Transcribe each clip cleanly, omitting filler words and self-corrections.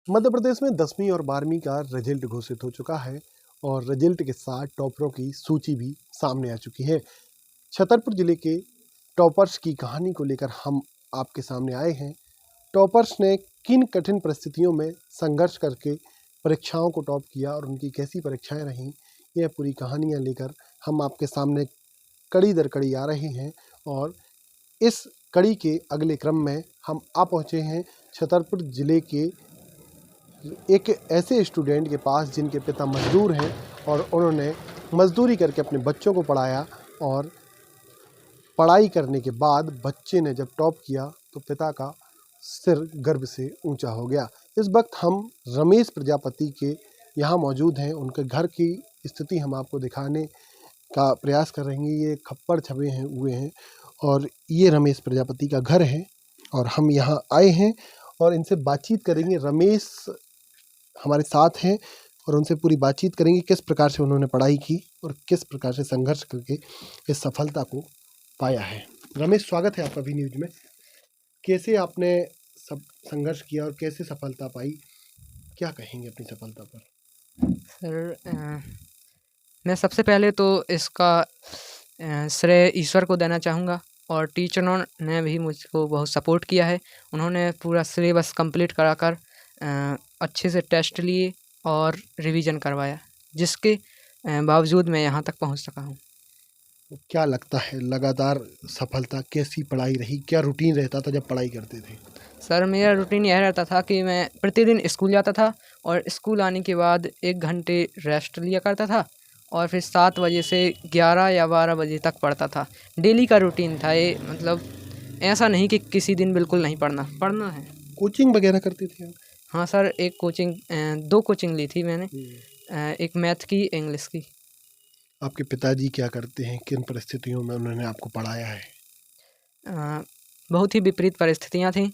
मध्य प्रदेश में 10वीं और 12वीं का रिजल्ट घोषित हो चुका है और रिजल्ट के साथ टॉपरों की सूची भी सामने आ चुकी है। छतरपुर जिले के टॉपर्स की कहानी को लेकर हम आपके सामने आए हैं। टॉपर्स ने किन कठिन परिस्थितियों में संघर्ष करके परीक्षाओं को टॉप किया और उनकी कैसी परीक्षाएं रहीं, यह पूरी कहानियां लेकर हम आपके सामने कड़ी दर कड़ी आ रहे हैं। और इस कड़ी के अगले क्रम में हम आ पहुँचे हैं छतरपुर जिले के एक ऐसे स्टूडेंट के पास जिनके पिता मजदूर हैं और उन्होंने मजदूरी करके अपने बच्चों को पढ़ाया और पढ़ाई करने के बाद बच्चे ने जब टॉप किया तो पिता का सिर गर्व से ऊंचा हो गया। इस वक्त हम रमेश प्रजापति के यहाँ मौजूद हैं। उनके घर की स्थिति हम आपको दिखाने का प्रयास कर रहे हैं। ये खप्पर छपे हुए हैं और ये रमेश प्रजापति का घर है और हम यहाँ आए हैं और इनसे बातचीत करेंगे। रमेश हमारे साथ हैं और उनसे पूरी बातचीत करेंगे किस प्रकार से उन्होंने पढ़ाई की और किस प्रकार से संघर्ष करके इस सफलता को पाया है। रमेश, स्वागत है आपका वी न्यूज में। कैसे आपने सब संघर्ष किया और कैसे सफलता पाई, क्या कहेंगे अपनी सफलता पर? सर, मैं सबसे पहले तो इसका श्रेय ईश्वर को देना चाहूँगा और टीचरों ने भी मुझको बहुत सपोर्ट किया है। उन्होंने पूरा सिलेबस कंप्लीट कराकर अच्छे से टेस्ट लिए और रिवीजन करवाया, जिसके बावजूद मैं यहाँ तक पहुँच सका हूँ। क्या लगता है लगातार सफलता कैसी पढ़ाई रही? क्या रूटीन रहता था जब पढ़ाई करते थे? सर, मेरा रूटीन यह रहता था कि मैं प्रतिदिन स्कूल जाता था और स्कूल आने के बाद 1 घंटे रेस्ट लिया करता था और फिर 7 बजे से 11 या 12 बजे तक पढ़ता था। डेली का रूटीन था ये, मतलब ऐसा नहीं कि किसी दिन बिल्कुल नहीं पढ़ना है। कोचिंग वगैरह करते थे आप? हाँ सर, 2 कोचिंग ली थी मैंने, एक मैथ की, इंग्लिश की। आपके पिताजी क्या करते हैं? किन परिस्थितियों में उन्होंने आपको पढ़ाया है? बहुत ही विपरीत परिस्थितियाँ थीं।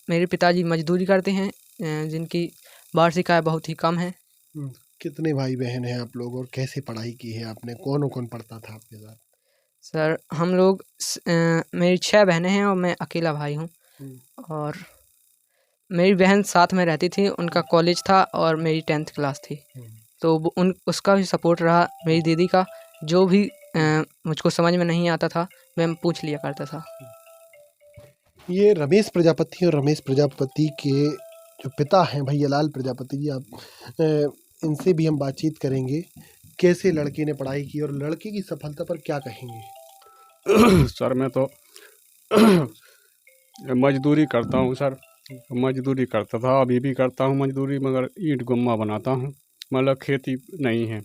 मेरे पिताजी मजदूरी करते हैं, जिनकी वार्षिक आय बहुत ही कम है। कितने भाई बहन हैं आप लोग और कैसे पढ़ाई की है आपने? कौन कौन पढ़ता था आपके साथ? सर, हम लोग मेरी 6 बहनें हैं और मैं अकेला भाई हूँ। और मेरी बहन साथ में रहती थी, उनका कॉलेज था और मेरी 10th क्लास थी, तो उसका भी सपोर्ट रहा। मेरी दीदी का जो भी मुझको समझ में नहीं आता था मैं पूछ लिया करता था। ये रमेश प्रजापति और रमेश प्रजापति के जो पिता हैं भैयालाल प्रजापति जी, आप इनसे भी हम बातचीत करेंगे। कैसे लड़के ने पढ़ाई की और लड़के की सफलता पर क्या कहेंगे? सर, मैं तो मजदूरी करता हूँ सर। मजदूरी करता था, अभी भी करता हूँ मजदूरी, मगर ईंट गुम्मा बनाता हूँ। मतलब खेती नहीं है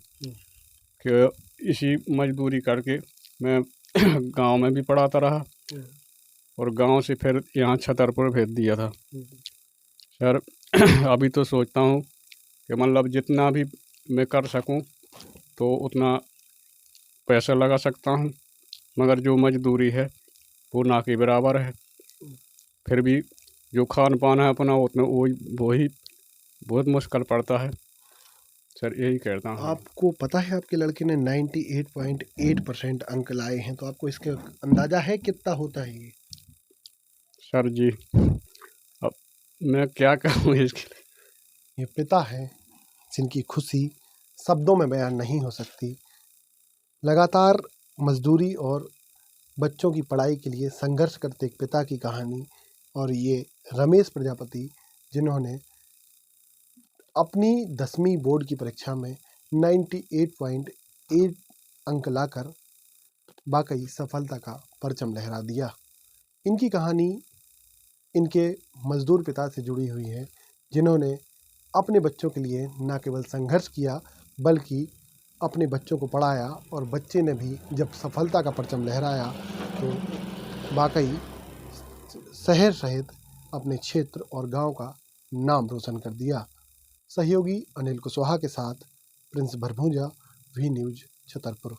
कि इसी मजदूरी करके मैं गांव में भी पढ़ाता रहा और गांव से फिर यहाँ छतरपुर भेज दिया था सर। अभी तो सोचता हूँ कि मतलब जितना भी मैं कर सकूँ तो उतना पैसा लगा सकता हूँ, मगर जो मजदूरी है वो ना के बराबर है। फिर भी जो खान पान है अपना उतना वही बहुत मुश्किल पड़ता है सर, यही कहता हूँ। आपको पता है आपके लड़के ने 98.8% अंक लाए हैं, तो आपको इसका अंदाजा है कितना होता है ये? सर जी, अब मैं क्या कहूँ इसके लिए। ये पिता है जिनकी खुशी शब्दों में बयान नहीं हो सकती। लगातार मजदूरी और बच्चों की पढ़ाई के लिए संघर्ष करते एक पिता की कहानी। और ये रमेश प्रजापति जिन्होंने अपनी 10वीं बोर्ड की परीक्षा में 98.8 अंक लाकर वाकई सफलता का परचम लहरा दिया। इनकी कहानी इनके मजदूर पिता से जुड़ी हुई है, जिन्होंने अपने बच्चों के लिए न केवल संघर्ष किया बल्कि अपने बच्चों को पढ़ाया और बच्चे ने भी जब सफलता का परचम लहराया तो वाकई शहर सहित अपने क्षेत्र और गांव का नाम रोशन कर दिया। सहयोगी अनिल कुशवाहा के साथ प्रिंस भरभूजा, वी न्यूज, छतरपुर।